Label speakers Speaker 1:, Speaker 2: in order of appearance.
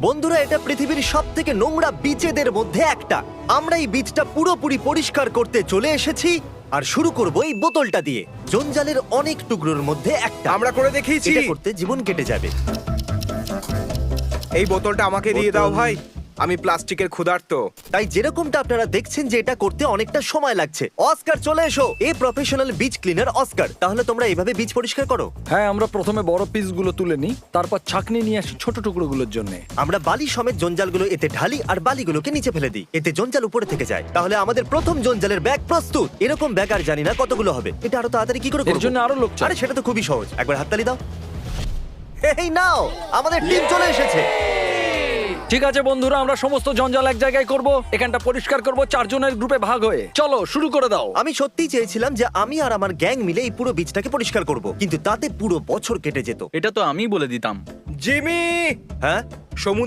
Speaker 1: বন্ধুরা, এটা পৃথিবীর সবথেকে নোংরা বিচেদের মধ্যে একটা। আমরা এই বিচটা পুরোপুরি পরিষ্কার করতে চলে এসেছি আর শুরু করব এই বোতলটা দিয়ে। জঞ্জালের অনেক টুকরোর মধ্যে একটা।
Speaker 2: আমরা করে দেখিয়েছি।
Speaker 1: এটা করতে জীবন কেটে যাবে।
Speaker 2: এই বোতলটা আমাকে দিয়ে দাও ভাই, আমি প্লাস্টিকের ক্ষুধার্ত।
Speaker 1: তাই যেরকমটা আপনারা দেখছেন যে এটা করতে অনেকটা সময় লাগছে। অস্কার, চলে এসো। এই প্রফেশনাল বিচ ক্লিনার অস্কার। তাহলে তোমরা এইভাবে বিচ পরিষ্কার করো?
Speaker 3: হ্যাঁ, আমরা প্রথমে বড় পিসগুলো তুলে নিই, তারপর ছাঁকনি নিয়ে আসি ছোট টুকরোগুলোর জন্য।
Speaker 1: আমরা বালি সমেত জঞ্জালগুলো এতে ঢালি আর বালিগুলোকে নিচে ফেলে দিই। এতে জঞ্জাল উপরে থেকে যায়। তাহলে আমাদের প্রথম জঞ্জালের ব্যাগ প্রস্তুত। এরকম ব্যাগ আর জানি না কতগুলো হবে। এটা আরো তাড়াতাড়ি কি করে
Speaker 3: এর
Speaker 1: করব?
Speaker 3: জন্য আরো লোক চাই।
Speaker 1: আরে সেটা তো খুবই সহজ। একবার হাততালি দাও। এই নাও, আমাদের টিম চলে এসেছে।
Speaker 3: ঠিক আছে বন্ধুরা, আমরা সমস্ত জঞ্জাল এক জায়গায় করব, এখানটা পরিষ্কার করব 4 জনের গ্রুপে ভাগ হয়ে। চলো শুরু করে দাও।
Speaker 1: আমি সত্যিই চেয়েছিলাম যে আমি আর আমার গ্যাং মিলে এই পুরো বিচটাকে পরিষ্কার করব, কিন্তু তাতে পুরো বছর কেটে যেত।
Speaker 4: এটা তো আমিই বলে দিতাম।
Speaker 2: জিমি,
Speaker 1: হ্যাঁ,
Speaker 2: সমুদ্র